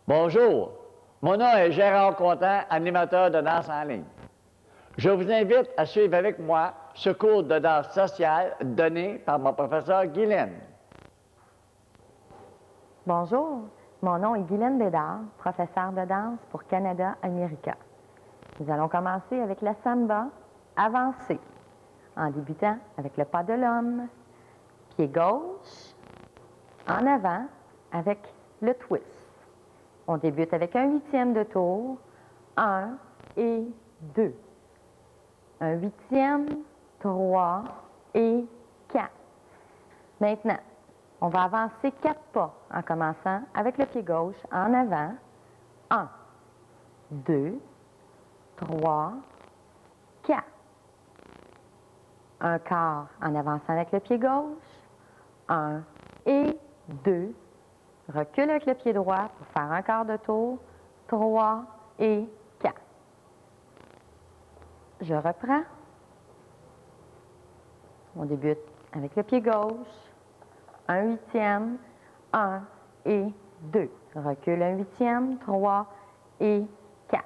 Bonjour, mon nom est Gérard Contant, animateur de danse en ligne. Je vous invite à suivre avec moi ce cours de danse sociale donné par mon professeur Guylaine. Bonjour, mon nom est Guylaine Bédard, professeure de danse pour Canada America. Nous allons commencer avec la samba avancée, en débutant avec le pas de l'homme, pied gauche, en avant avec le twist. On débute avec un huitième de tour, 1 et 2. Un huitième, 3 et 4. Maintenant, on va avancer 4 pas en commençant avec le pied gauche en avant. 1, 2, 3, 4. Un quart en avançant avec le pied gauche. 1 et 2. Recule avec le pied droit pour faire un quart de tour. 3 et 4. Je reprends. On débute avec le pied gauche. Un huitième. 1 et 2. Recule un huitième. 3 et 4.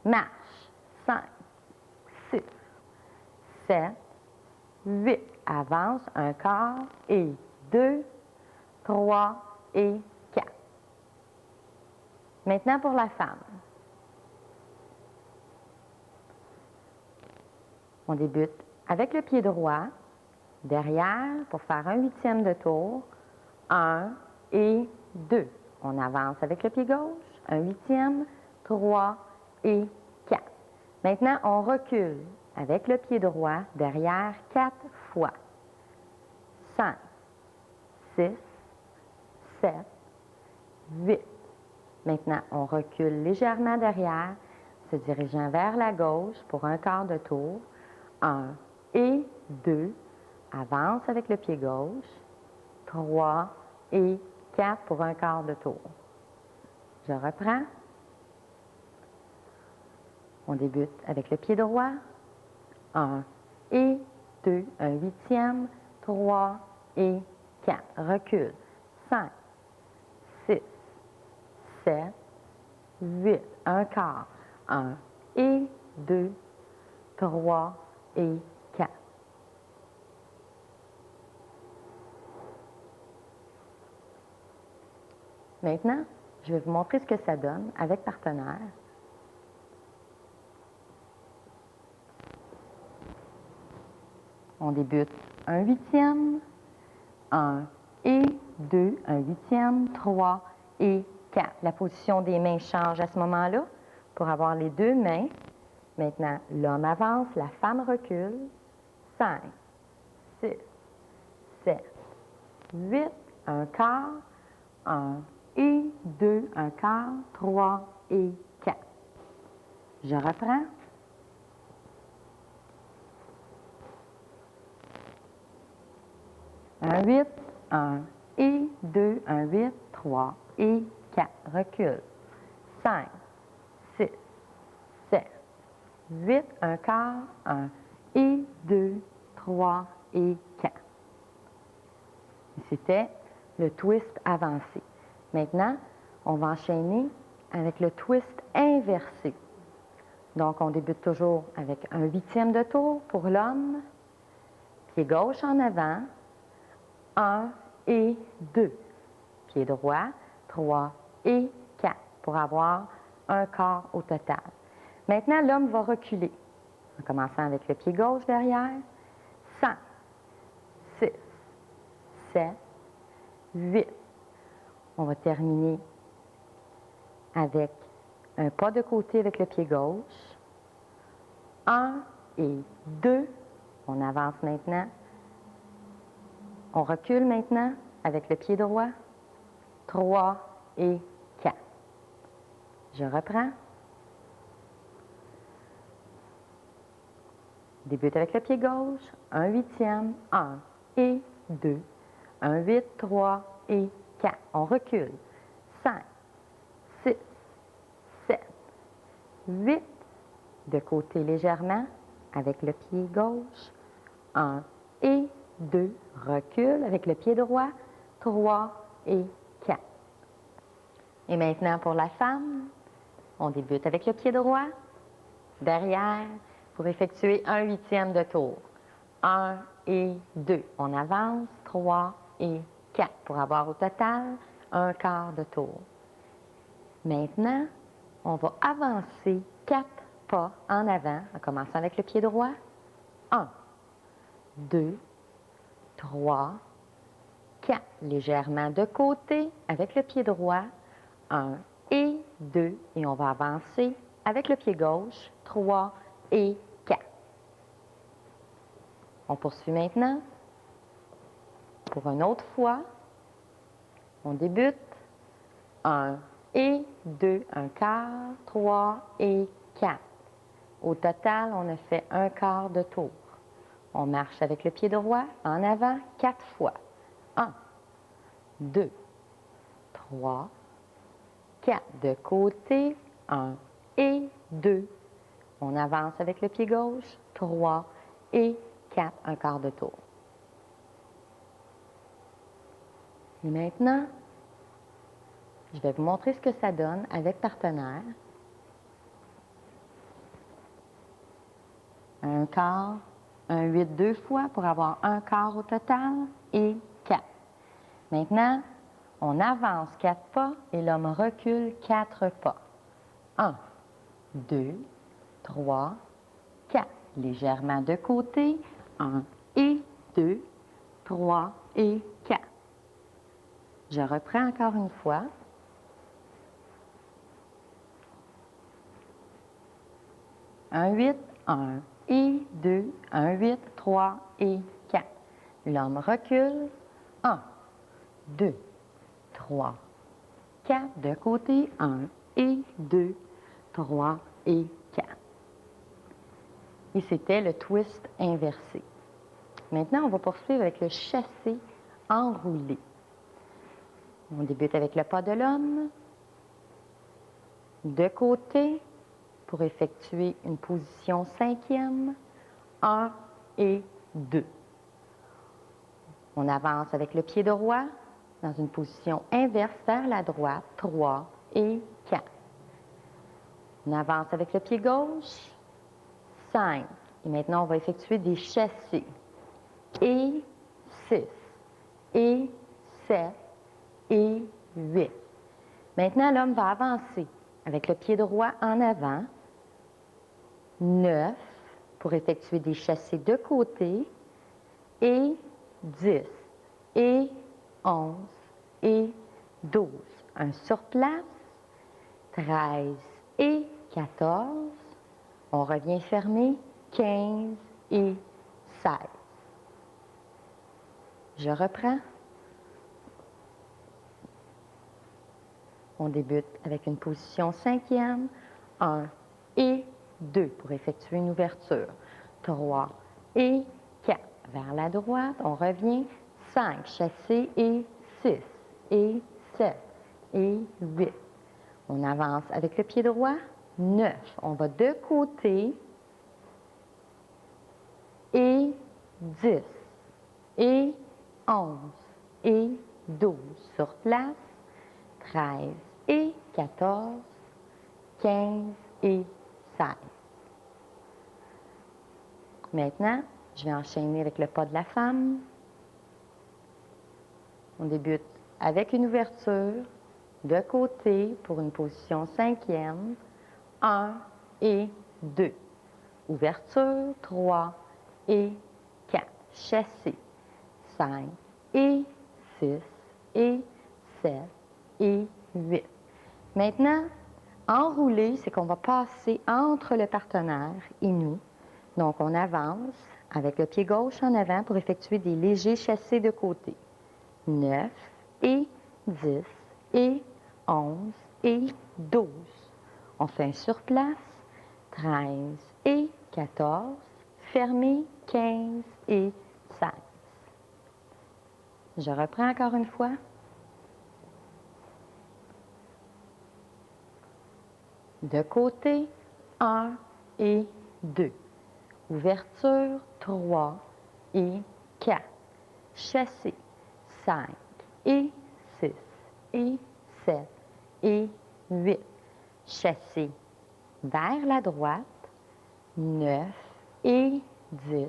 Marche. 5, 6, 7, 8. Avance un quart et 2, 3 et 4. Maintenant pour la femme. On débute avec le pied droit, derrière pour faire un huitième de tour, 1 et 2. On avance avec le pied gauche, un huitième, 3 et 4. Maintenant, on recule avec le pied droit, derrière 4 fois. 5, 6, 7, 8. Maintenant, on recule légèrement derrière, se dirigeant vers la gauche pour un quart de tour. 1 et 2. Avance avec le pied gauche. 3 et 4 pour un quart de tour. Je reprends. On débute avec le pied droit. 1 et 2. Un huitième. 3 et 4. Recule. 5, 6, 7, 8. Un quart. 1 et 2, 3 et 4. Maintenant, je vais vous montrer ce que ça donne avec partenaire. On débute un huitième, 1 et 2, un huitième, 3 et 4. La position des mains change à ce moment-là pour avoir les deux mains. Maintenant, l'homme avance, la femme recule. 5, 6, 7, 8, un quart, 1 et 2, un quart, 3 et 4. Je reprends. Un 8, 1 et 2, un 8, 3 et 4. Recule. 5, 6, 7, 8, un quart, 1 et 2, 3 et 4. C'était le twist avancé. Maintenant, on va enchaîner avec le twist inversé. Donc, on débute toujours avec un huitième de tour pour l'homme, pied gauche en avant, 1 et 2, pied droit, 3 et 4, pour avoir un quart au total. Maintenant, l'homme va reculer, en commençant avec le pied gauche derrière, 5, 6, 7, 8. On va terminer avec un pas de côté avec le pied gauche. 1 et 2. On avance maintenant. On recule maintenant avec le pied droit. 3 et 4. Je reprends. débute avec le pied gauche, un huitième, 1 et 2, un 8, 3 et 4. On recule, 5, 6, 7, 8, de côté légèrement, avec le pied gauche, 1 et 2, recule avec le pied droit, 3 et 4. Et maintenant pour la femme, on débute avec le pied droit, derrière, pour effectuer un huitième de tour. 1 et 2. On avance, 3 et 4 pour avoir au total un quart de tour. Maintenant, on va avancer 4 pas en avant, en commençant avec le pied droit. 1, 2, 3, 4. Légèrement de côté avec le pied droit. 1 et 2. Et on va avancer avec le pied gauche. 3 et 4. On poursuit maintenant. Pour une autre fois, on débute. 1 et 2, un quart, 3 et 4. Au total, on a fait un quart de tour. On marche avec le pied droit en avant 4 fois. 1, 2, 3, 4. De côté, 1 et 2. On avance avec le pied gauche, 3 et 4, un quart de tour. Et maintenant, je vais vous montrer ce que ça donne avec partenaire. Un quart, un 8 deux fois pour avoir un quart au total et 4. Maintenant, on avance 4 pas et l'homme recule 4 pas. 1, 2, 3, 4. Légèrement de côté. 1 et 2, 3 et 4. Je reprends encore une fois. Un 8, 1 et 2, un 8, 3 et 4. L'homme recule. 1, 2, 3, 4. De côté. 1 et 2, 3 et 4. Et c'était le twist inversé. Maintenant, on va poursuivre avec le chassé enroulé. On débute avec le pas de l'homme. De côté, pour effectuer une position cinquième, 1 et 2. On avance avec le pied droit dans une position inverse vers la droite, 3 et 4. On avance avec le pied gauche, 5. Et maintenant, on va effectuer des chassés. Et 6, et 7, et 8. Maintenant, l'homme va avancer avec le pied droit en avant, 9 pour effectuer des chassés de côté, et 10, et 11, et 12. Un sur place, 13 et 14. On revient fermer, 15 et 16. Je reprends. On débute avec une position cinquième, 1 et 2 pour effectuer une ouverture, 3 et 4 vers la droite, on revient, 5, chassé et 6 et 7 et 8. On avance avec le pied droit, 9, on va de côté et 10 et 11 et 12 sur place, 13 et 14, 15 et 16. Maintenant, je vais enchaîner avec le pas de la femme. On débute avec une ouverture de côté pour une position cinquième, 1 et 2. Ouverture, 3 et 4. Chassé, 5 et 6 et 7 et 8. Maintenant, enrouler, c'est qu'on va passer entre le partenaire et nous. Donc, on avance avec le pied gauche en avant pour effectuer des légers chassés de côté. 9 et 10 et 11 et 12. On fait un sur place. 13 et 14. fermé, 15 et 16. Je reprends encore une fois. De côté, 1 et 2. Ouverture, 3 et 4. Chassé, 5 et 6 et 7 et 8. Chassé vers la droite, 9 et 10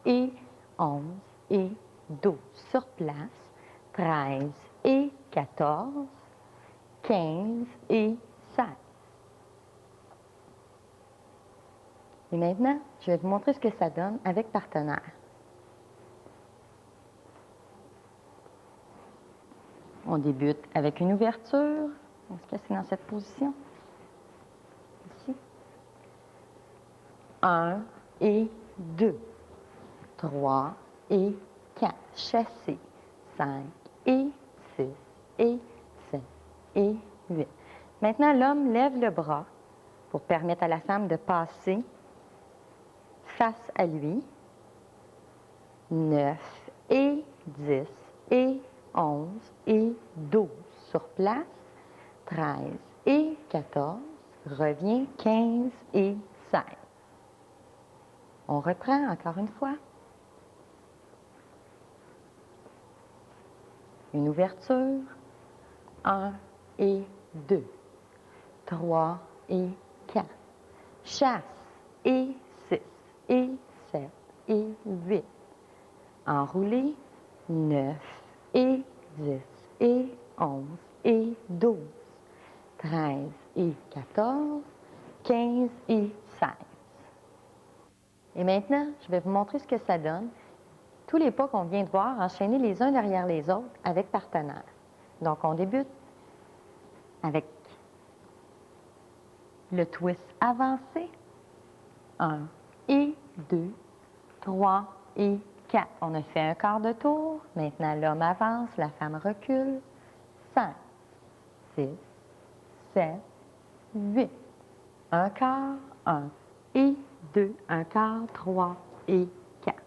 et 11 et 12. Sur place, 13 et 14, 15 et 16. Et maintenant, je vais vous montrer ce que ça donne avec partenaire. On débute avec une ouverture. On va se placer dans cette position. Ici. 1 et 2. 3 et 4. Chassé. 5 et 6 et 7 et 8. Maintenant, l'homme lève le bras pour permettre à la femme de passer face à lui. 9 et 10 et 11 et 12. Sur place, 13 et 14. Revient 15 et 16. On reprend encore une fois. Une ouverture. 1 et 2. 3 et 4. Chasse et 6 et 7 et 8. Enroulé, 9 et 10 et 11 et 12. 13 et 14, 15 et 16. Et maintenant, je vais vous montrer ce que ça donne. Tous les pas qu'on vient de voir, enchaînés les uns derrière les autres avec partenaire. Donc, on débute avec le twist avancé. 1 et 2, 3 et 4. On a fait un quart de tour. Maintenant, l'homme avance, la femme recule. 5, 6, 7, 8. Un quart, 1 et 2, un quart, 3 et 4.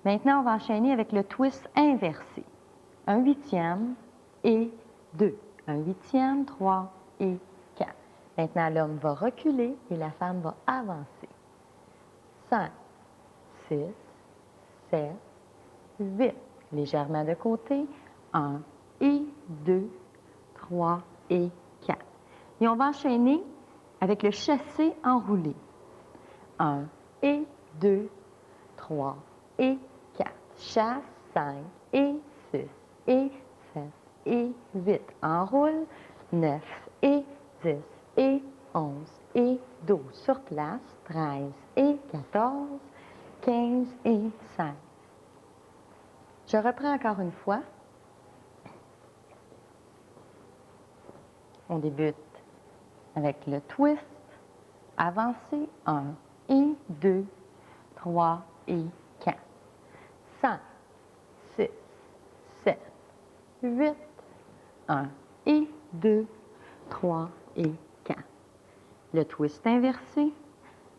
Maintenant, on va enchaîner avec le twist inversé. Un huitième et 2. Un huitième, 3 et 4. Maintenant, l'homme va reculer et la femme va avancer. 5, 6, 7, 8. Légèrement de côté. 1 et 2, 3 et 4. Et on va enchaîner avec le chassé enroulé. 1 et 2, 3 et 4. Chasse, 5 et 6 et 7 et 8. Enroule, 9 et 10 et 11 et 12. Sur place, 13 et 14, 15 et 16. Je reprends encore une fois. On débute avec le twist avancé. 1 et 2, 3 et 4. 5, 6, 7, 8. 1 et 2, 3 et 4. Le twist inversé.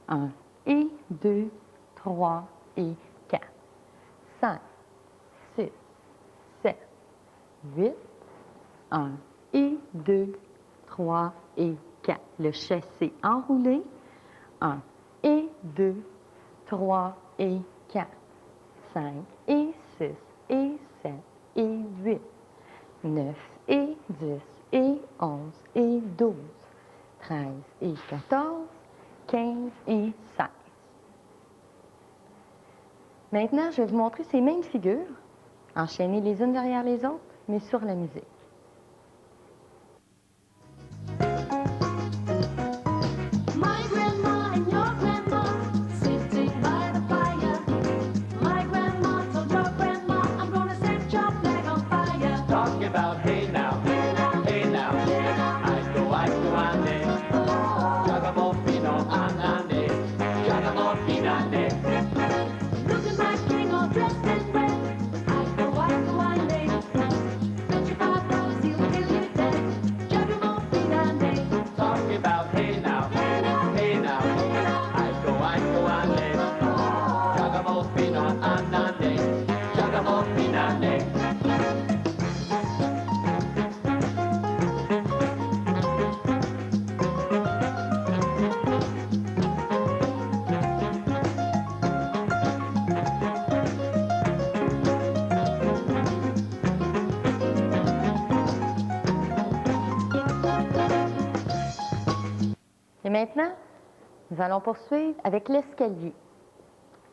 1 et 2, 3 et 4. 5, 6, 7, 8. 1 et 2, 3 et 4. Le chassé enroulé. 1 et 2, 3 et 4. 5 et 6 et 7 et 8. 9 et 10 et 11 et 12. 13 et 14, 15 et 16. Maintenant, je vais vous montrer ces mêmes figures, enchaînées les unes derrière les autres, mais sur la musique. My grandma and your grandma sitting by the fire. My grandma told your grandma, I'm gonna set your flag on fire. Talk about hey now, Hey now, hey now, hey now. I go, ane. Oh, Jagamofino, anane. Jagamofinane. look at my king all dressed in red. I go, I lay. Don't you fight Maintenant, nous allons poursuivre avec l'escalier.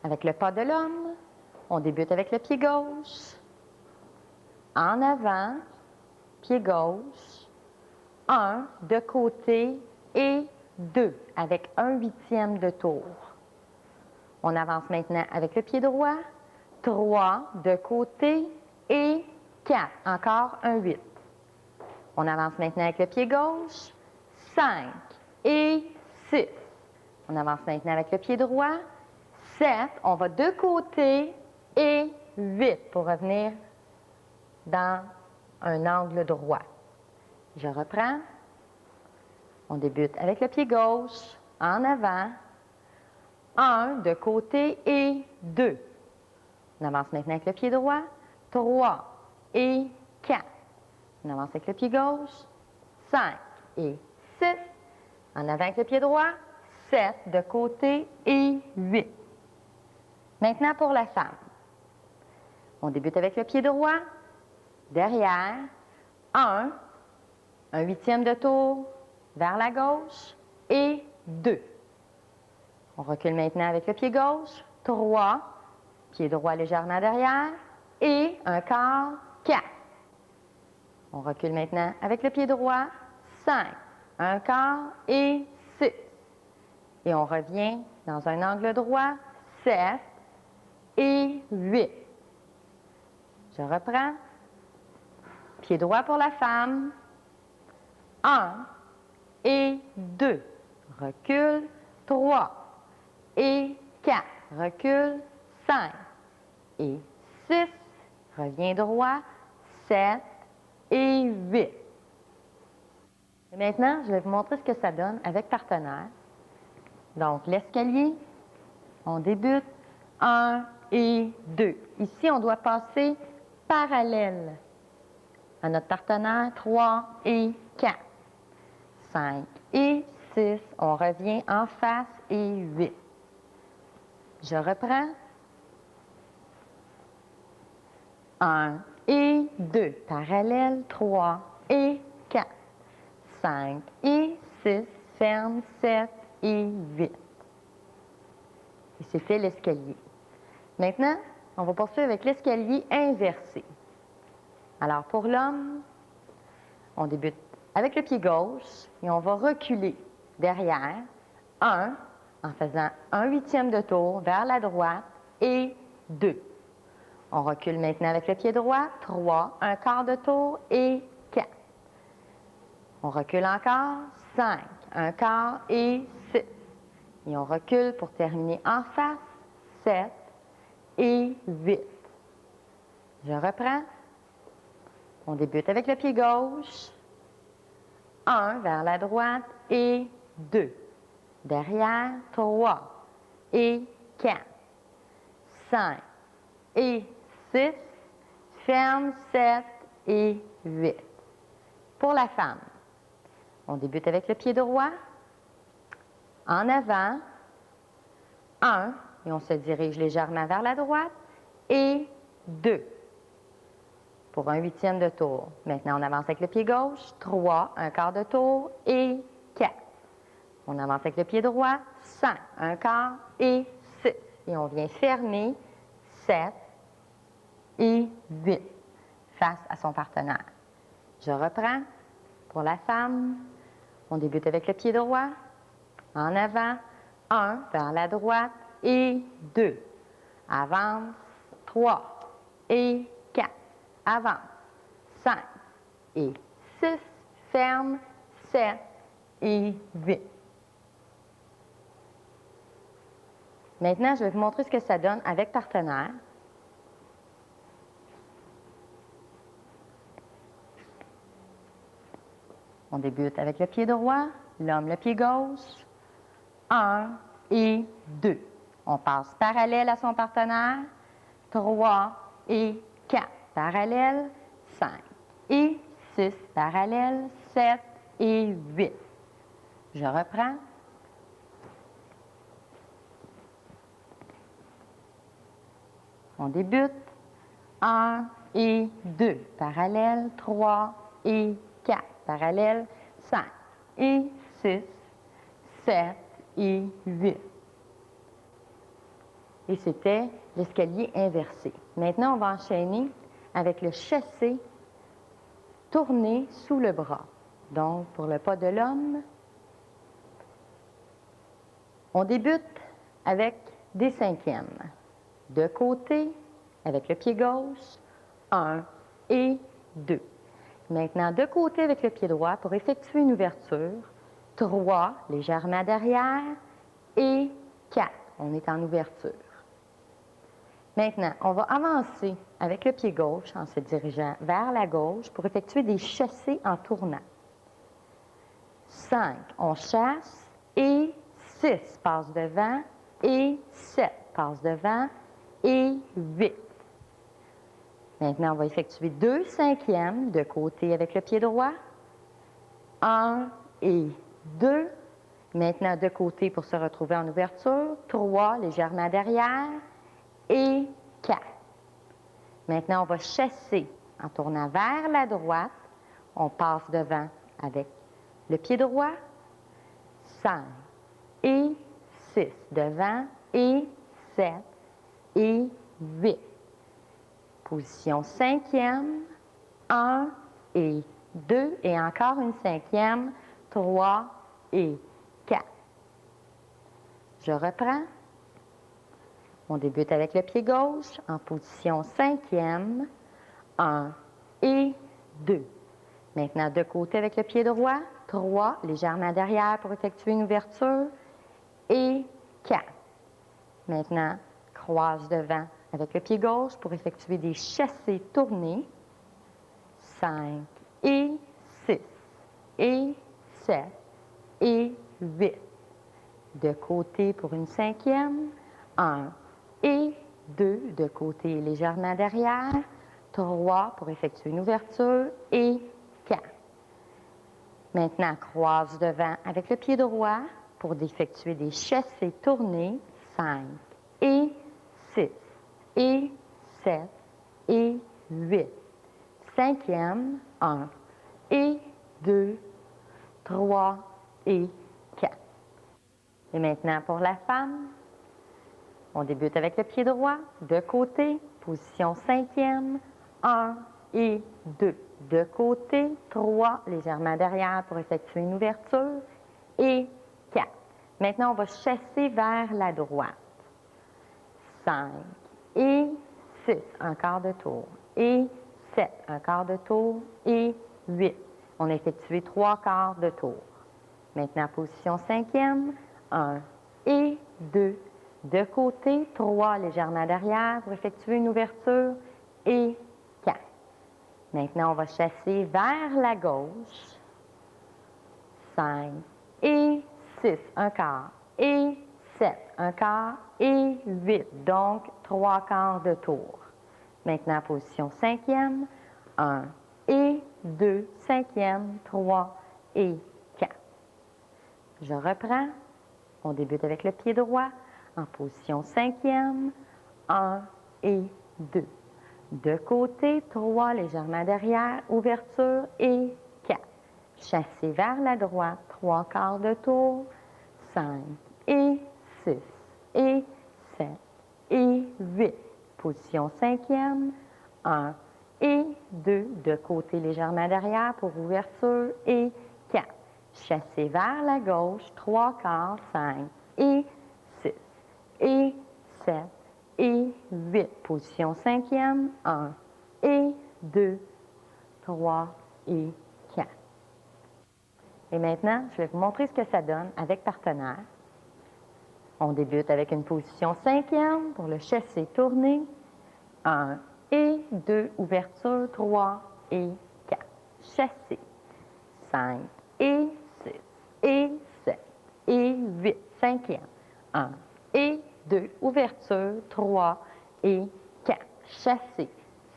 Avec le pas de l'homme, on débute avec le pied gauche. En avant, pied gauche. 1 de côté et 2 avec 1/8 de tour. On avance maintenant avec le pied droit. 3 de côté et 4. Encore un 8. On avance maintenant avec le pied gauche. 5 et 6. On avance maintenant avec le pied droit. 7. On va de côté et 8 pour revenir dans un angle droit. Je reprends. On débute avec le pied gauche, en avant. 1 de côté et 2. On avance maintenant avec le pied droit. 3 et 4. On avance avec le pied gauche. 5 et 6. En avant avec le pied droit. 7 de côté et 8. Maintenant pour la femme. On débute avec le pied droit. Derrière. 1 8e de tour vers la gauche et 2. On recule maintenant avec le pied gauche. 3, pied droit légèrement derrière et un quart, 4. On recule maintenant avec le pied droit. 5, un quart et 6. Et on revient dans un angle droit. 7 et 8. Je reprends. Pied droit pour la femme. 1 et 2. Recule. 3 et 4. Recule. 5 et 6. Reviens droit. 7 et 8. Et maintenant, je vais vous montrer ce que ça donne avec partenaire. Donc, l'escalier, on débute 1 et 2. Ici, on doit passer parallèle à notre partenaire 3 et 4. 5 et 6. On revient en face et 8. Je reprends. 1 et 2. Parallèle 3 et 4. 5 et 6. Ferme 7 et 8. Et c'est fait l'escalier. Maintenant, on va poursuivre avec l'escalier inversé. Alors, pour l'homme, on débute avec le pied gauche et on va reculer derrière 1 en faisant 1/8 de tour vers la droite et 2. On recule maintenant avec le pied droit, 3, un quart de tour et 4. On recule encore, 5, un quart et 6. Et on recule pour terminer en face, 7 et 8. Je reprends. On débute avec le pied gauche. 1 vers la droite et 2. Derrière, 3 et 4. 5 et 6. Ferme 7 et 8. Pour la femme, on débute avec le pied droit. En avant, 1, et on se dirige légèrement vers la droite, et 2. Pour 1/8 de tour. Maintenant, on avance avec le pied gauche, 3, un quart de tour et 4. On avance avec le pied droit, 5, un quart et 6. Et on vient fermer 7 et 8 face à son partenaire. Je reprends. Pour la femme, on débute avec le pied droit. En avant, 1 vers la droite et 2. Avance, 3 et 4. Avance, 5 et 6. Ferme, 7 et 8. Maintenant, je vais vous montrer ce que ça donne avec partenaire. On débute avec le pied droit, l'homme le pied gauche. 1 et 2. On passe parallèle à son partenaire. 3 et 4. Parallèle. 5 et 6. Parallèle. 7 et 8. Je reprends. On débute. 1 et 2. Parallèle. 3 et 4. Parallèle. 5 et 6. 7 et 8. Et c'était l'escalier inversé. Maintenant, on va enchaîner avec le chassé tourné sous le bras. Donc, pour le pas de l'homme, on débute avec des cinquièmes. De côté, avec le pied gauche, 1 et 2. Maintenant, de côté avec le pied droit pour effectuer une ouverture, 3 légèrement derrière et 4. On est en ouverture. Maintenant, on va avancer avec le pied gauche en se dirigeant vers la gauche pour effectuer des chassés en tournant. 5, on chasse et 6 passe devant et 7 passe devant et 8. Maintenant, on va effectuer 2 cinquièmes de côté avec le pied droit. 1 et 2. Maintenant, de côté pour se retrouver en ouverture. 3 légèrement derrière et 4. Maintenant, on va chasser en tournant vers la droite. On passe devant avec le pied droit. 5 et 6 devant et 7 et 8. Position cinquième, 1 et 2, et encore une cinquième, 3 et 4. Je reprends. On débute avec le pied gauche en position cinquième, 1 et 2. Maintenant, de côté avec le pied droit, 3, légèrement derrière pour effectuer une ouverture, et 4. Maintenant, croise devant avec le pied gauche pour effectuer des chassés tournés. 5 et 6 et 7 et 8. De côté pour une cinquième. 1 et 2 de côté légèrement derrière. 3 pour effectuer une ouverture et 4. Maintenant, croise devant avec le pied droit pour effectuer des chassés tournés. 5 et 6 et 7 et 8. Cinquième, 1 et 2, 3 et 4. Et maintenant pour la femme, on débute avec le pied droit, de côté, position cinquième, 1 et 2. De côté, 3 légèrement derrière pour effectuer une ouverture et 4. Maintenant, on va chasser vers la droite. 5 et 6, un quart de tour, et 7, un quart de tour, et 8. On a effectué 3 quarts de tour. Maintenant, position cinquième, 1 et 2. De côté, 3 légèrement derrière pour effectuer une ouverture, et 4. Maintenant, on va chasser vers la gauche. 5 et 6, un quart, et 7, un quart, et 8. Donc, 3 quarts de tour. Maintenant, position cinquième, 1 et 2, cinquième, 3 et 4. Je reprends. On débute avec le pied droit en position cinquième, 1 et 2. De côté, 3 légèrement derrière, ouverture et 4. Chassez vers la droite, 3 quarts de tour, 5 et 6 et 7 et 8. Position cinquième, 1 et 2. De côté légèrement derrière pour ouverture et 4. Chassez vers la gauche, 3 quarts, 5 et 6 et 7 et 8. Position cinquième, 1 et 2, 3 et 4. Et maintenant, je vais vous montrer ce que ça donne avec partenaire. On débute avec une position cinquième pour le chassé tourné. 1 et 2, ouverture, 3 et 4. Chassé. 5 et 6 et 7 et 8. Cinquième. 1 et 2, ouverture, 3 et 4. Chassé.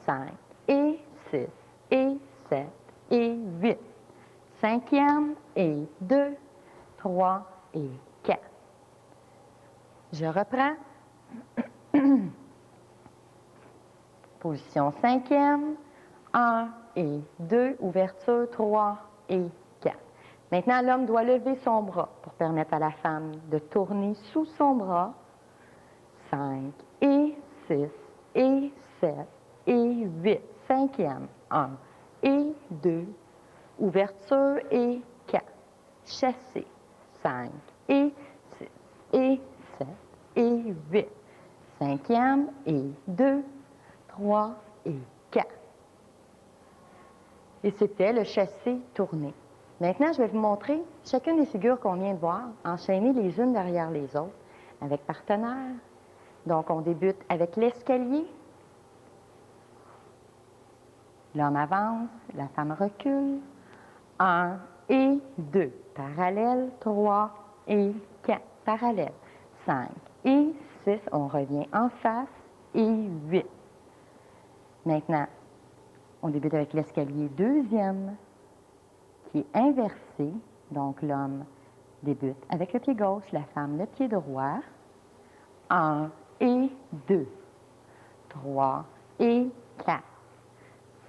5 et 6 et 7 et 8. Cinquième et 2, 3 et 4. Je reprends. Position cinquième, 1 et 2, ouverture, 3 et 4. Maintenant, l'homme doit lever son bras pour permettre à la femme de tourner sous son bras. 5 et 6 et 7 et 8. Cinquième. 1 et 2. Ouverture et 4. Chassé. 5 et 6 et 7 et 8. Cinquième et 2, 3 et 4. Et c'était le chassé tourné. Maintenant, je vais vous montrer chacune des figures qu'on vient de voir, enchaînées les unes derrière les autres, avec partenaire. Donc, on débute avec l'escalier. L'homme avance, la femme recule. 1 et 2, parallèle. 3 et 4, parallèle. 5 et 6, on revient en face. Et 8. Maintenant, on débute avec l'escalier deuxième, qui est inversé. Donc, l'homme débute avec le pied gauche, la femme le pied droit. 1 et 2, 3 et 4,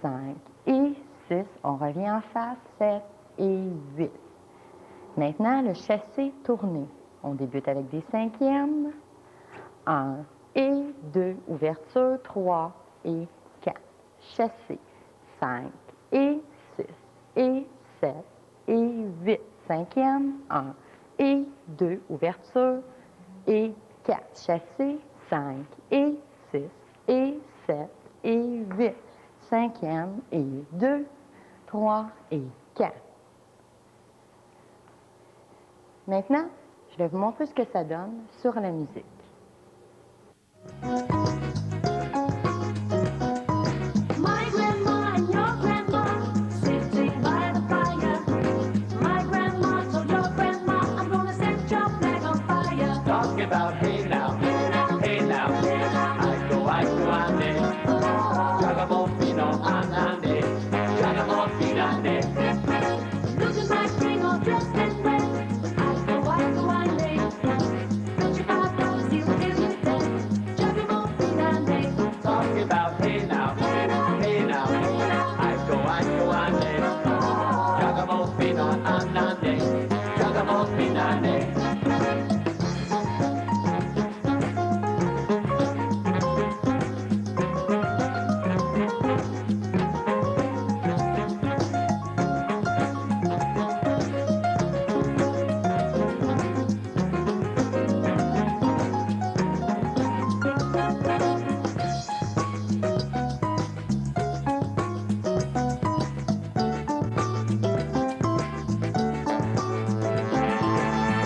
5 et 6, on revient en face, 7 et 8. Maintenant, le chassé tourné. On débute avec des cinquièmes. 1 et 2, ouverture, 3 et 4. Chassé. 5 et 6 et 7 et 8. Cinquième. 1 et 2, ouverture et 4. Chassé. 5 et 6 et 7 et 8. Cinquième et 2, 3 et 4. Maintenant, je vais vous montrer ce que ça donne sur la musique. My grandma and your grandma sitting by the fire. My grandma told your grandma, I'm gonna set your flag on fire. Talk about hey now, hey now. I go ande. Giacomo fino andande. Giacomo finande. Look at my string all dressed in red. I go ande. Don't you $5 you will give me 10. Giacomo finande. Talk about hey now, hey now. I go ande. Giacomo fino andande. Giacomo finande.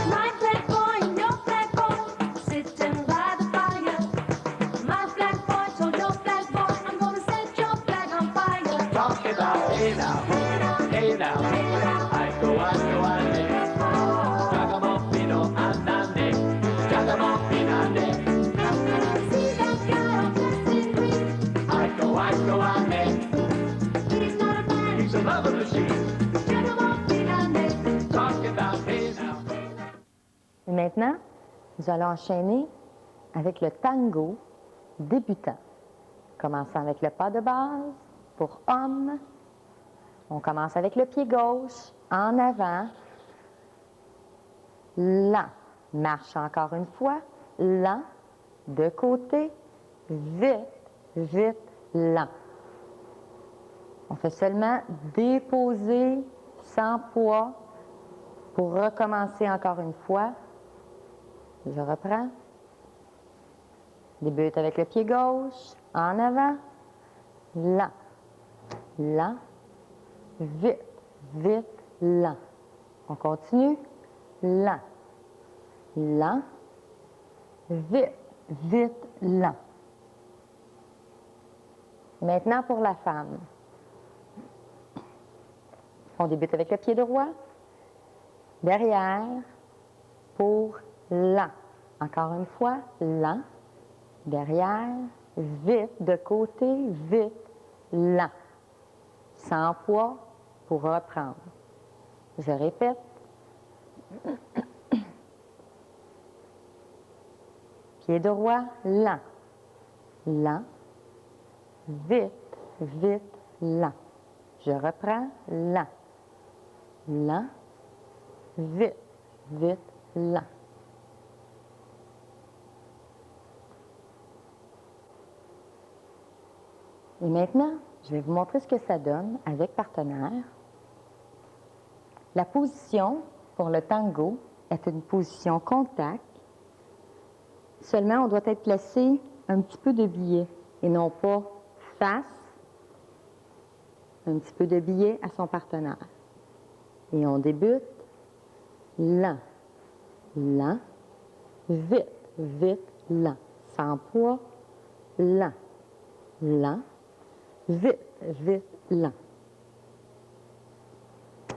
My black boy and your black boy sitting by the fire. My black boy told your black boy, I'm gonna set your flag on fire. Talk about hey now, hey now. I go ande. Giacomo fino andande. Giacomo finande. See that guy all dressed in green? I go ande. He's not a man, He's a love machine. Giacomo Finande. Talk about hey now. Et maintenant, nous allons enchaîner avec le tango débutant. Commençons avec le pas de base pour homme. On commence avec le pied gauche en avant. Lent. Marche encore une fois. Lent. De côté. Vite. Vite. Lent. On fait seulement déposer sans poids pour recommencer encore une fois. Je reprends. Débute avec le pied gauche, en avant, lent, lent, vite, vite, lent. On continue, lent, lent, vite, vite, lent. Maintenant pour la femme. On débute avec le pied droit, derrière, pour lent. Encore une fois, lent, derrière, vite, de côté, vite, lent. Sans poids pour reprendre. Je répète. Pied droit, lent, lent, vite, vite, lent. Je reprends, lent, lent, vite, vite, lent. Et maintenant, je vais vous montrer ce que ça donne avec partenaire. La position pour le tango est une position contact. Seulement, on doit être placé un petit peu de biais et non pas face, un petit peu de biais à son partenaire. Et on débute lent, lent, vite, vite, lent. Sans poids, lent, lent, vite, vite, lent.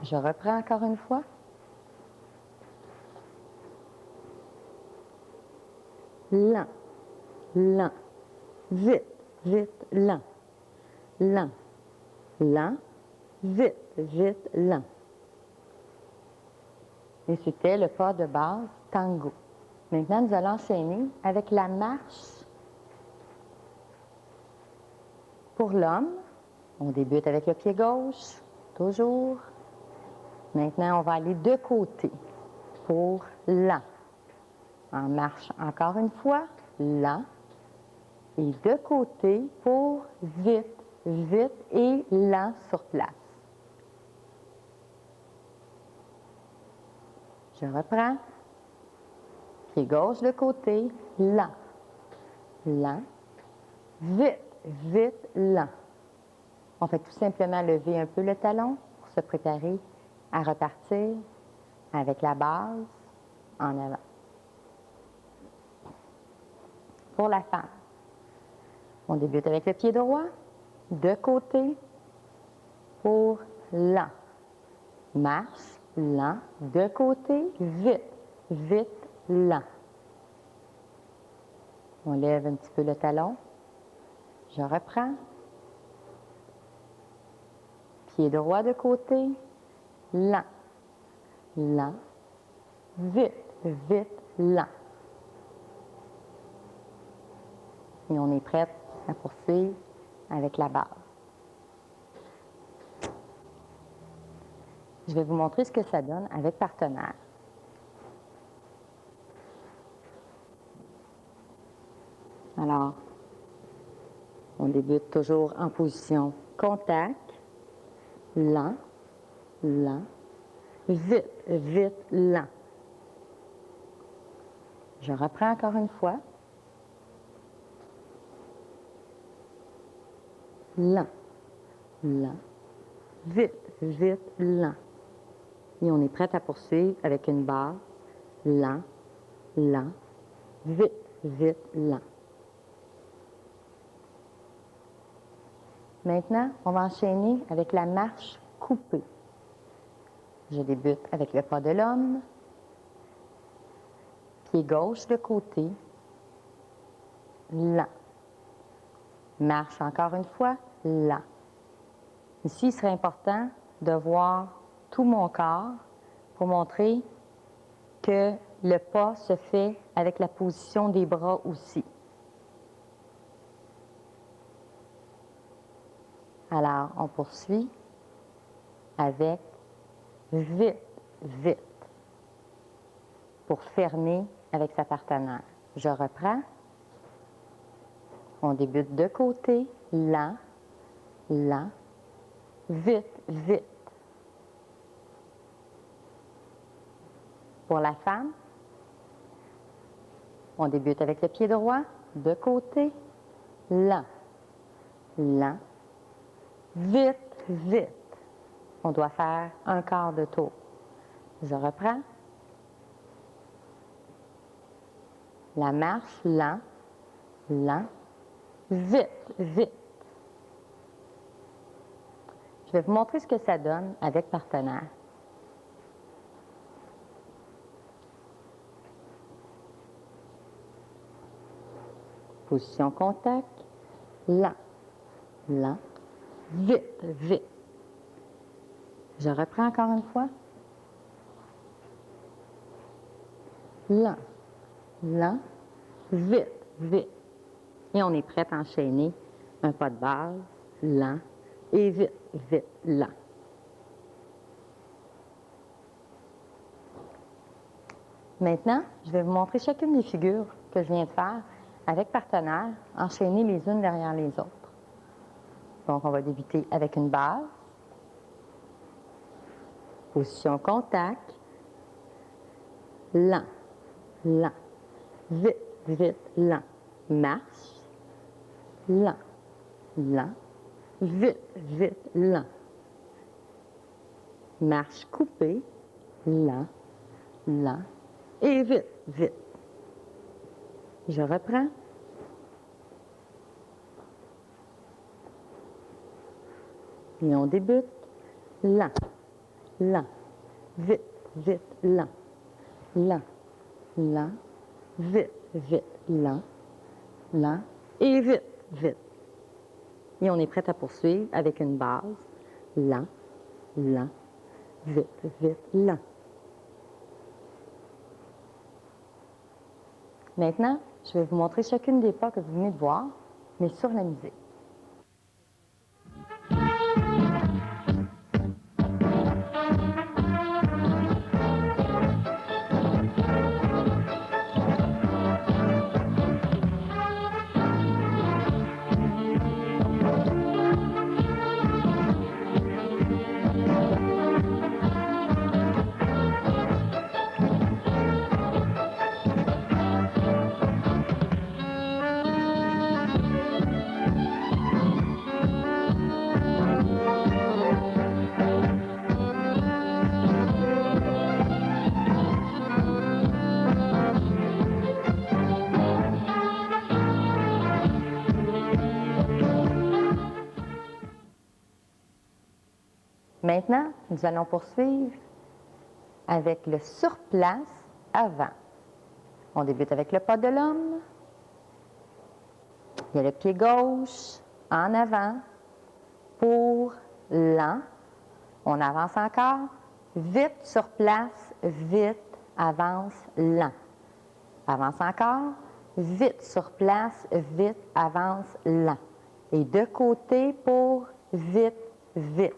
Je reprends encore une fois. Lent, lent, vite, vite, lent, lent, lent, vite, vite, lent. Et c'était le pas de base tango. Maintenant, nous allons enchaîner avec la marche pour l'homme. On débute avec le pied gauche, toujours. Maintenant, on va aller de côté pour lent. En marche encore une fois, lent. Et de côté pour vite, vite et lent sur place. Je reprends. Pied gauche de côté, lent, lent, vite, vite, lent. On fait tout simplement lever un peu le talon pour se préparer à repartir avec la base en avant. Pour la femme, on débute avec le pied droit, de côté, pour lent. Marche, lent, de côté, vite, vite, lent. On lève un petit peu le talon. Je reprends. Pied droit de côté, lent, lent, vite, vite, lent. Et on est prête à poursuivre avec la barre. Je vais vous montrer ce que ça donne avec partenaire. Alors, on débute toujours en position contact, lent, lent, vite, vite, lent. Je reprends encore une fois. Lent, lent, vite, vite, lent. Et on est prêt à poursuivre avec une barre, lent, lent, vite, vite, lent. Maintenant, on va enchaîner avec la marche coupée. Je débute avec le pas de l'homme, pied gauche de côté, lent. Marche encore une fois, lent. Ici, il serait important de voir tout mon corps pour montrer que le pas se fait avec la position des bras aussi. Alors, on poursuit avec vite, vite, pour fermer avec sa partenaire. Je reprends. On débute de côté, lent, lent, vite, vite. Pour la femme, on débute avec le pied droit, de côté, lent, lent, vite, vite. On doit faire un quart de tour. Je reprends. La marche, lent, lent, vite, vite. Je vais vous montrer ce que ça donne avec partenaire. Position contact, lent, lent, vite, vite. Je reprends encore une fois. Lent, lent, vite, vite. Et on est prêt à enchaîner un pas de base, lent et vite, vite, lent. Maintenant, je vais vous montrer chacune des figures que je viens de faire avec partenaire, enchaînées les unes derrière les autres. Donc, on va débuter avec une base, position contact, lent, lent, vite, vite, lent, marche, lent, lent, vite, vite, lent, marche coupée, lent, lent et vite, vite. Je reprends. Et on débute. Lent, lent, vite, vite, lent, lent, lent, vite, vite, lent, lent et vite, vite. Et on est prêt à poursuivre avec une base. Lent, lent, vite, vite, lent. Maintenant, je vais vous montrer chacune des pas que vous venez de voir, mais sur la musique. Maintenant, nous allons poursuivre avec le surplace avant. On débute avec le pas de l'homme. Il y a le pied gauche en avant pour lent. On avance encore. Vite sur place, vite, avance, lent. Avance encore. Vite sur place, vite, avance, lent. Et de côté pour vite, vite.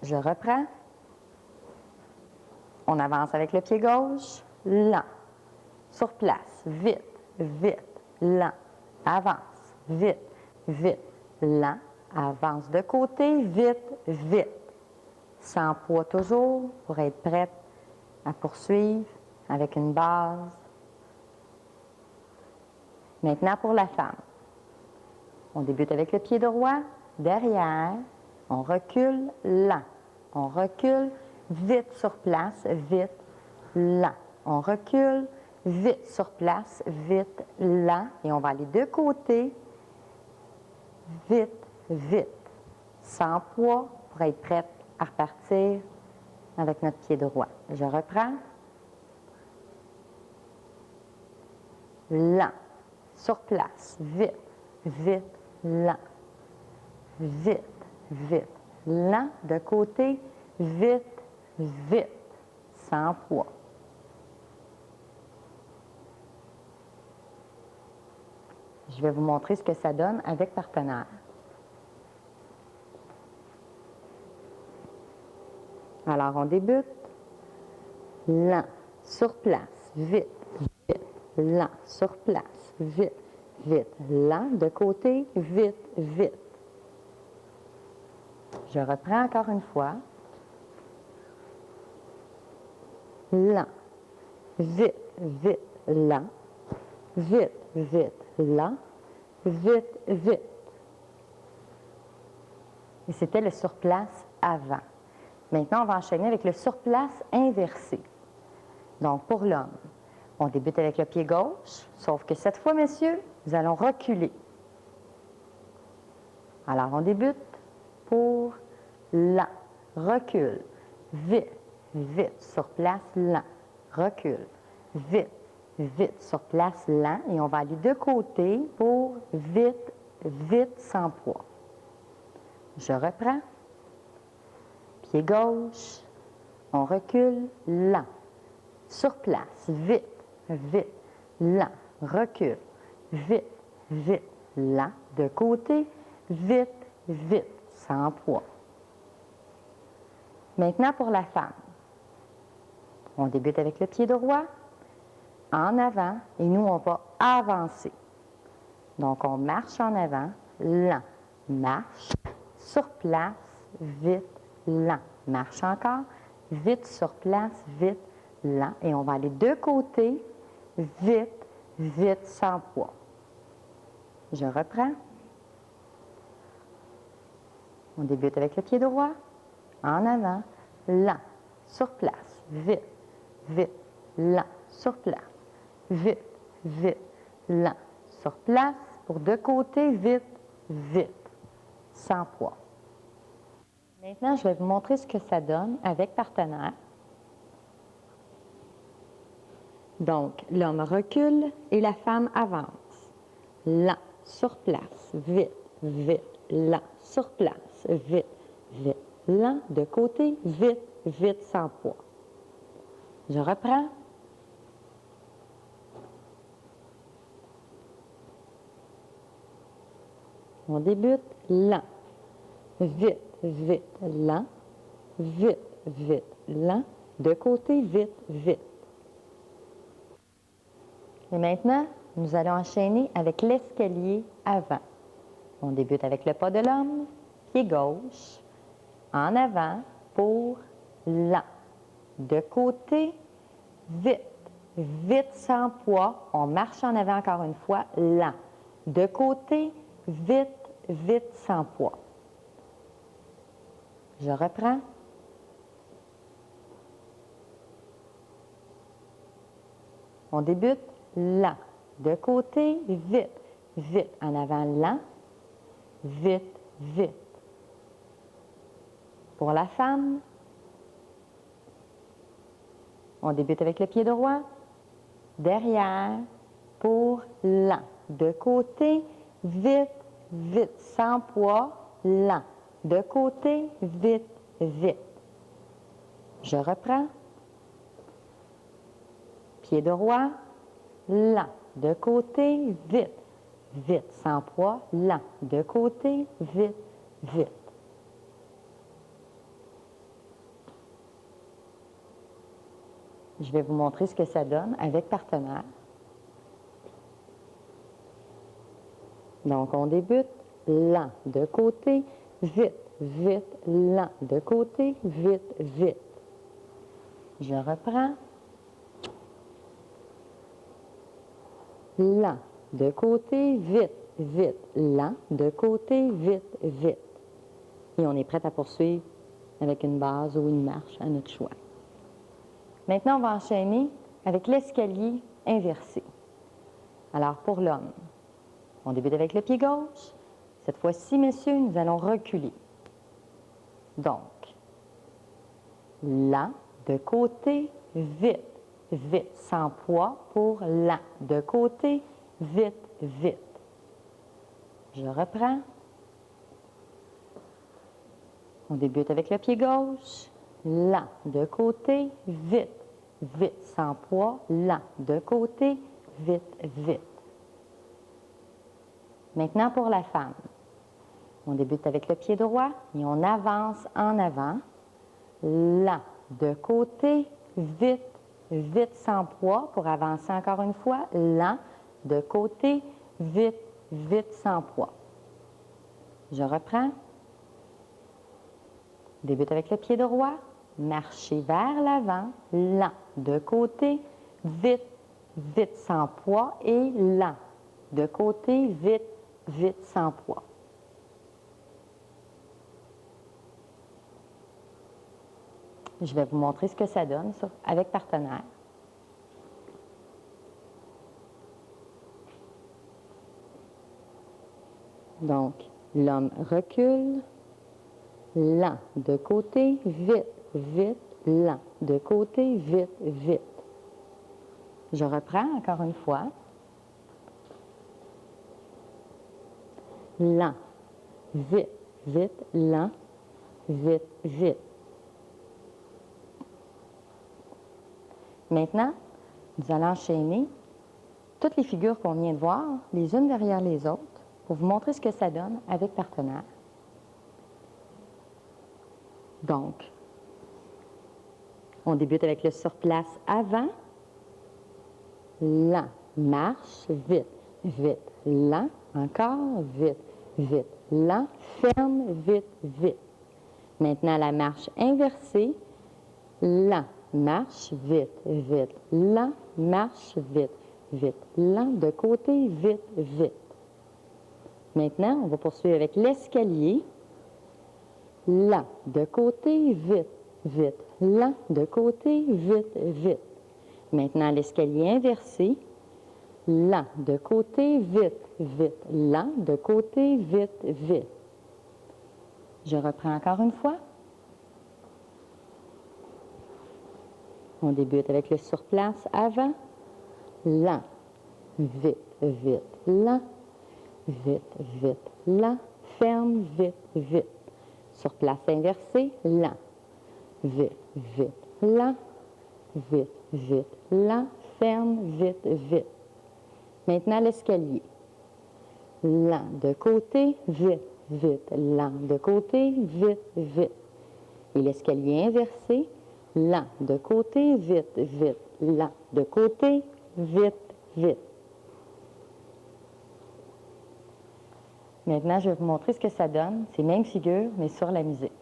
Je reprends. On avance avec le pied gauche, lent. Sur place, vite, vite, lent. Avance, vite, vite, lent. Avance de côté, vite, vite. Sans poids toujours pour être prête à poursuivre avec une base. Maintenant pour la femme. On débute avec le pied droit, derrière. On recule, lent. On recule, vite sur place, vite, lent. On recule, vite sur place, vite, lent. Et on va aller de côté, vite, vite. Sans poids pour être prête à repartir avec notre pied droit. Je reprends. Lent. Sur place, vite, vite, lent. Vite, vite. Lent de côté, vite, vite, sans poids. Je vais vous montrer ce que ça donne avec partenaire. Alors, on débute. Lent, sur place, vite, vite, lent, sur place, vite, vite, lent, de côté, vite, vite. Je reprends encore une fois. Lent, vite, vite, lent, vite, vite, lent, vite, vite. Et c'était le surplace avant. Maintenant, on va enchaîner avec le surplace inversé. Donc, pour l'homme, on débute avec le pied gauche, sauf que cette fois, messieurs, nous allons reculer. Alors, on débute pour lent, recule, vite, vite, sur place, lent, recule, vite, vite, sur place, lent, et on va aller de côté pour vite, vite, sans poids. Je reprends. Pied gauche, on recule, lent, sur place, vite, vite, lent, recule, vite, vite, lent, de côté, vite, vite, sans poids. Maintenant pour la femme. On débute avec le pied droit, en avant, et nous, on va avancer. Donc, on marche en avant, lent, marche, sur place, vite, lent. Marche encore, vite, sur place, vite, lent. Et on va aller de côté, vite, vite, sans poids. Je reprends. On débute avec le pied droit, en avant, lent, sur place, vite, vite, lent, sur place, vite, vite, lent, sur place, pour de côté, vite, vite, sans poids. Maintenant, je vais vous montrer ce que ça donne avec partenaire. Donc, l'homme recule et la femme avance. Lent, sur place, vite, vite, lent, sur place, vite, vite, lent, de côté, vite, vite, sans poids. Je reprends. On débute lent, vite, vite, lent, vite, vite, lent, de côté, vite, vite. Et maintenant, nous allons enchaîner avec l'escalier avant. On débute avec le pas de l'homme, pied gauche, en avant pour lent, de côté, vite, vite sans poids. On marche en avant encore une fois, lent, de côté, vite, vite sans poids. Je reprends. On débute lent, de côté, vite, vite, en avant, lent, vite, vite. Pour la femme, on débute avec le pied droit, derrière, pour lent, de côté, vite, vite, sans poids, lent, de côté, vite, vite. Je reprends. Pied droit, lent, de côté, vite, vite, sans poids, lent, de côté, vite, vite. Je vais vous montrer ce que ça donne avec partenaire. Donc, on débute lent, de côté, vite, vite, lent, de côté, vite, vite. Je reprends. Lent, de côté, vite, vite, lent, de côté, vite, vite. Et on est prêt à poursuivre avec une base ou une marche à notre choix. Maintenant, on va enchaîner avec l'escalier inversé. Alors, pour l'homme, on débute avec le pied gauche. Cette fois-ci, messieurs, nous allons reculer. Donc, lent, de côté, vite, vite, sans poids pour lent, de côté, vite, vite. Je reprends. On débute avec le pied gauche, lent, de côté, vite, vite, sans poids, lent, de côté, vite, vite. Maintenant pour la femme. On débute avec le pied droit et on avance en avant, lent, de côté, vite, vite, sans poids pour avancer encore une fois, lent, de côté, vite, vite, sans poids. Je reprends. Débute avec le pied droit, marchez vers l'avant, lent, de côté, vite, vite, sans poids et lent, de côté, vite, vite, sans poids. Je vais vous montrer ce que ça donne avec partenaire. Donc, l'homme recule, lent, de côté, vite, vite, lent, de côté, vite, vite. Je reprends encore une fois. Lent, vite, vite, lent, vite, vite. Maintenant, nous allons enchaîner toutes les figures qu'on vient de voir, les unes derrière les autres, pour vous montrer ce que ça donne avec partenaire. Donc, On débute avec le surplace avant. Lent. Marche. Vite. Vite. Lent. Encore. Vite. Vite. Lent. Ferme. Vite. Vite. Maintenant, la marche inversée. Lent. Marche. Vite. Vite. Lent. Marche. Vite. Vite. Lent. De côté. Vite. Vite. Maintenant, on va poursuivre avec l'escalier. Lent. De côté. Vite. Vite. Lent. De côté. Vite. Vite. Maintenant, l'escalier inversé. Lent. De côté. Vite. Vite. Lent. De côté. Vite. Vite. Je reprends encore une fois. On débute avec le surplace avant. Lent. Vite. Vite. Lent. Vite. Vite. Lent. Ferme. Vite. Vite. Surplace inversé. Lent. Vite. Vite. Lent. Vite. Vite. Lent. Ferme. Vite. Vite. Maintenant, l'escalier. Lent. De côté. Vite. Vite. Lent. De côté. Vite. Vite. Et l'escalier inversé. Lent. De côté. Vite. Vite. Lent. De côté. Vite. Vite. Maintenant, je vais vous montrer ce que ça donne. C'est même figure, mais sur la musique.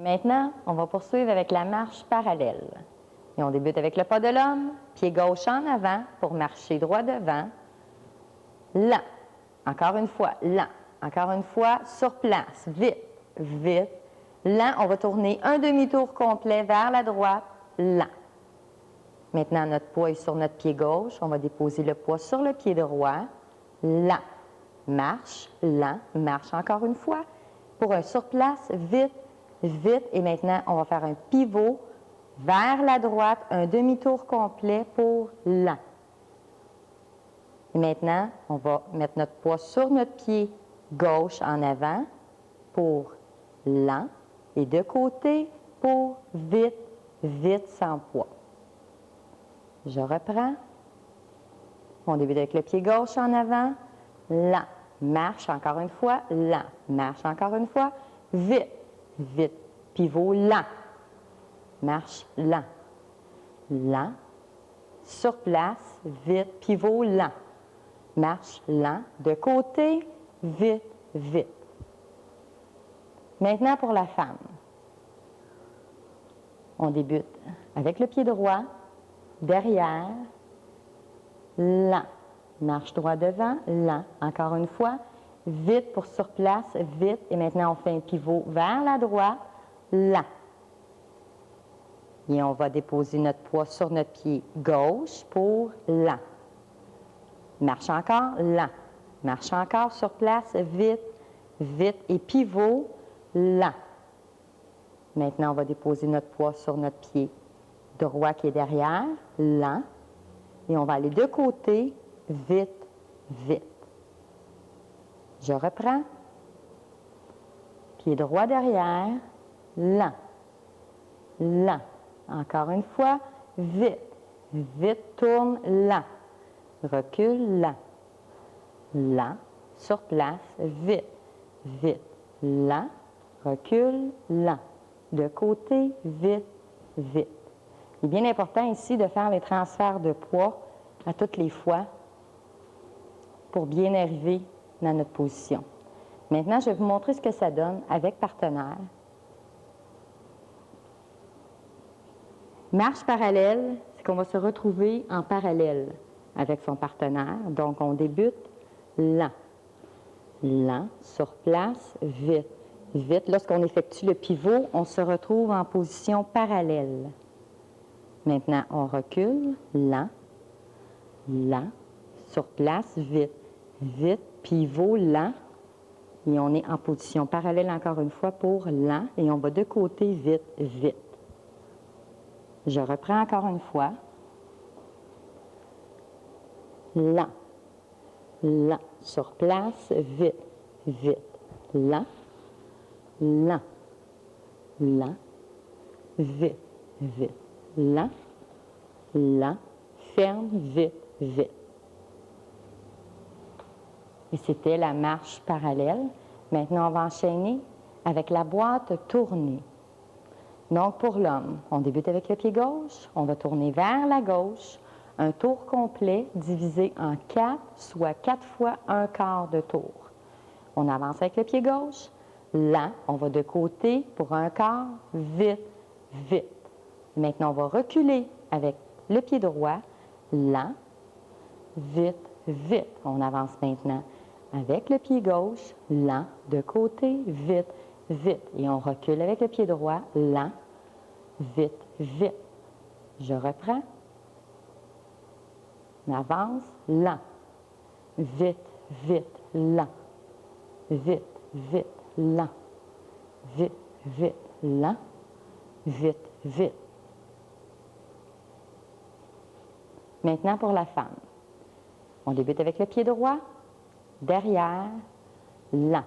Maintenant, on va poursuivre avec la marche parallèle. Et on débute avec le pas de l'homme, pied gauche en avant pour marcher droit devant. Lent. Encore une fois, lent. Encore une fois, sur place, vite, vite. Lent, on va tourner un demi-tour complet vers la droite, lent. Maintenant, notre poids est sur notre pied gauche. On va déposer le poids sur le pied droit, lent. Marche, lent, marche encore une fois. Pour un surplace, vite, vite. Et maintenant, on va faire un pivot vers la droite, un demi-tour complet pour lent. Et maintenant, on va mettre notre poids sur notre pied gauche en avant pour lent et de côté pour vite, vite sans poids. Je reprends. On débute avec le pied gauche en avant, lent. Marche encore une fois, lent. Marche encore une fois, vite, vite. Pivot lent. Marche lent. Lent. Sur place, vite. Pivot lent. Marche lent. De côté, vite, vite. Maintenant pour la femme. On débute avec le pied droit, derrière, lent. Marche droit devant, lent. Encore une fois, vite pour sur place, vite. Et maintenant, on fait un pivot vers la droite, lent. Et on va déposer notre poids sur notre pied gauche pour lent. Marche encore, lent. Marche encore sur place, vite, vite. Et pivot, lent. Maintenant, on va déposer notre poids sur notre pied droit qui est derrière, lent. Et on va aller de côté, vite, vite. Je reprends. Pied droit derrière, lent, lent. Encore une fois, vite, vite, tourne, lent. Recule, lent, lent. Sur place, vite, vite, lent. Recule, lent. De côté, vite, vite. Il est bien important ici de faire les transferts de poids à toutes les fois pour bien arriver dans notre position. Maintenant, je vais vous montrer ce que ça donne avec partenaire. Marche parallèle, c'est qu'on va se retrouver en parallèle avec son partenaire. Donc, on débute lent. Lent, sur place, vite. Vite. Lorsqu'on effectue le pivot, on se retrouve en position parallèle. Maintenant, on recule, lent, lent, sur place, vite. Vite, pivot, lent. Et on est en position parallèle encore une fois pour lent. Et on va de côté, vite, vite. Je reprends encore une fois. Lent, lent, sur place, vite, vite. Lent, lent, lent, vite, vite. Lent, lent, ferme, vite, vite. Et c'était la marche parallèle. Maintenant, on va enchaîner avec la boîte tournée. Donc, pour l'homme, on débute avec le pied gauche, on va tourner vers la gauche, un tour complet divisé en 4, soit 4 fois un quart de tour. On avance avec le pied gauche, lent, on va de côté pour un quart, vite, vite. Maintenant, on va reculer avec le pied droit, lent, vite, vite. On avance maintenant avec le pied gauche, lent, de côté, vite, vite. Et on recule avec le pied droit, lent, vite, vite. Je reprends. On avance, lent, vite, vite, lent, vite, vite, lent, vite, vite, lent, vite, vite. Maintenant pour la femme. On débute avec le pied droit, derrière, lent,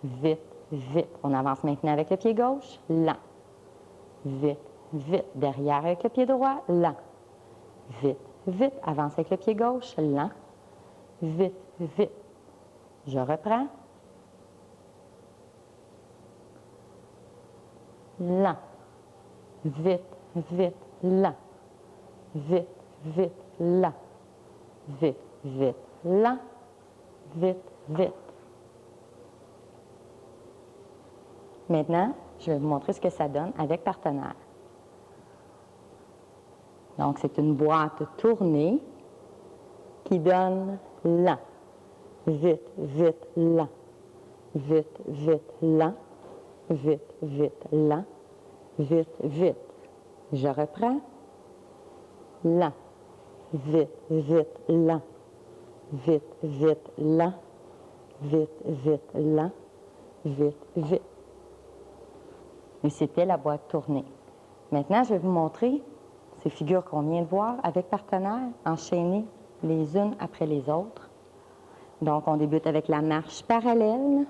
vite, vite. On avance maintenant avec le pied gauche, lent, vite, vite. Derrière avec le pied droit, lent, vite, vite. Avance avec le pied gauche, lent, vite, vite. Je reprends. Lent, vite, vite, lent, vite, vite, lent, vite, vite, lent, vite, vite. Maintenant, je vais vous montrer ce que ça donne avec partenaire. Donc, c'est une boîte tournée qui donne lent, vite, vite, lent, vite, vite, lent, vite, vite, lent, vite, vite. Je reprends. Lent, vite, vite, lent, vite, vite, lent, vite, vite, lent, vite, vite. Et c'était la boîte tournée. Maintenant, je vais vous montrer ces figures qu'on vient de voir avec partenaire, enchaînées les unes après les autres. Donc, on débute avec la marche parallèle.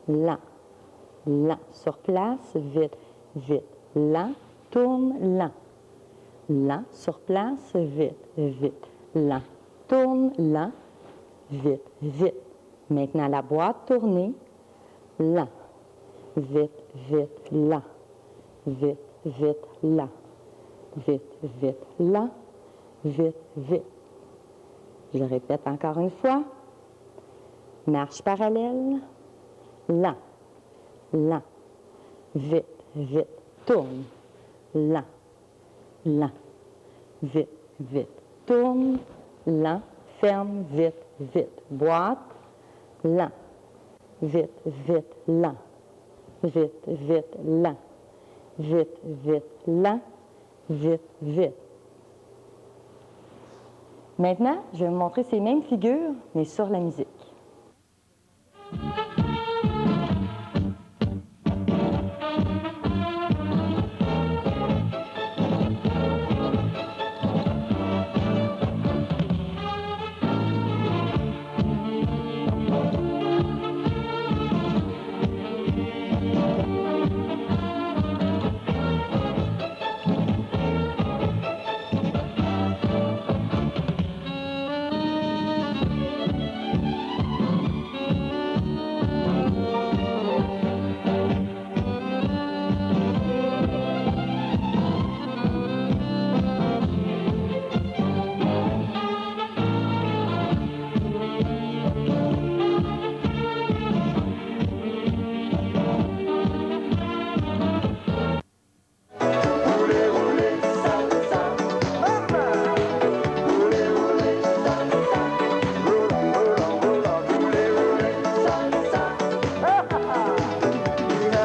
Lent, lent, sur place, vite, vite, lent, tourne, lent. Lent, sur place, vite, vite, lent, tourne, lent, vite, vite. Maintenant, la boîte tournée, lent, vite, vite, lent, vite, vite, lent, vite, vite, lent, vite, vite. Je répète encore une fois. Marche parallèle, lent, lent, vite, vite, tourne, lent, lent, vite, vite, tourne, lent, ferme, vite, vite. Boîte, lent, vite, vite, lent, vite, vite, lent, vite, vite, lent, vite, vite. Maintenant, je vais vous montrer ces mêmes figures, mais sur la musique.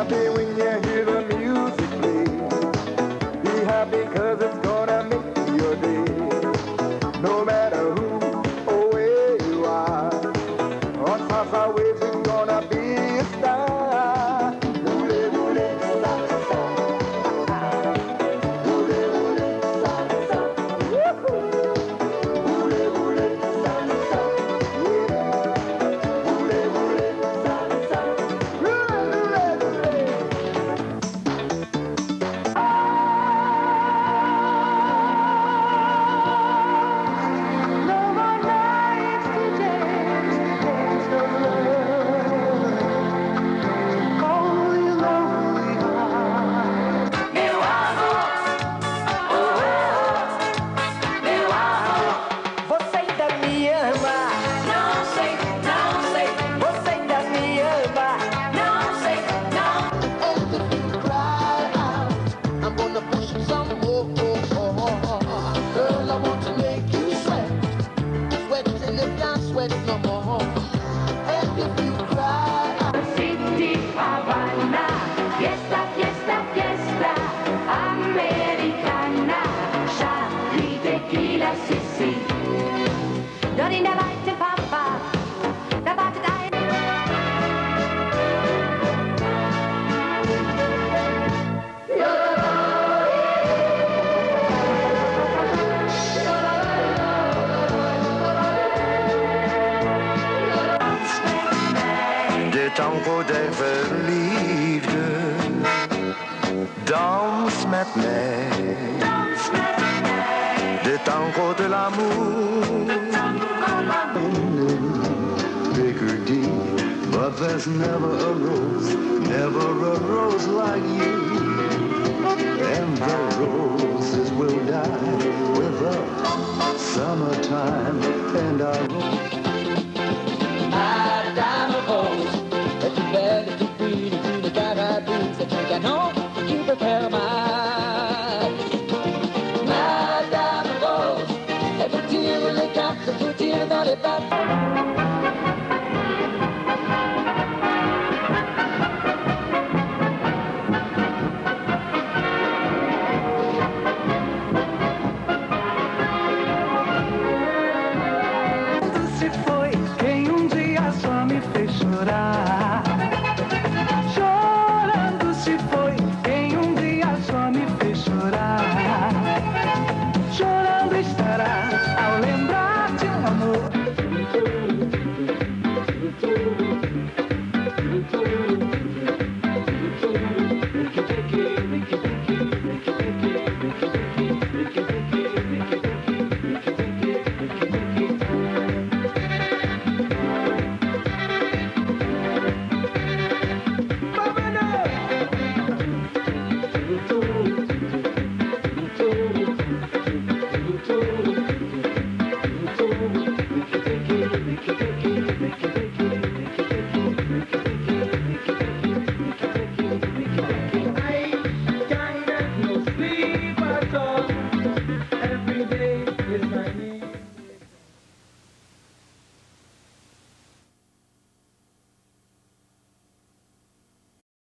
happy when you hear the music play. Be happy 'cause it's gonna make your day. No matter who or where you are, on Salsa Waves you're gonna be a star. Hule, hule, salsa. Hule, hule, salsa. Woo-hoo. Hule, hule, salsa. Yeah. Hule, hule, salsa. Hule, hule, hule. No more nights to dance, dance of love. Only lonely hearts. Meu amor, meu amor, Você ainda me ama, não sei, você ainda me ama. não sei, não. And if you cry out, I'm gonna push you some more. Girl, I want to make you sweat. Sweat till you can't sweat no more. And if you cry out, City Havana, fiesta, fiesta, fiesta, americana, Charlie Tequila, Sissi. Dort in der weite Papa, da wartet ein. De tango der verliefde, dans met mij. De tango de l'amour. Bigger D, but there's never a rose like you. And the roses will die with the summertime, and I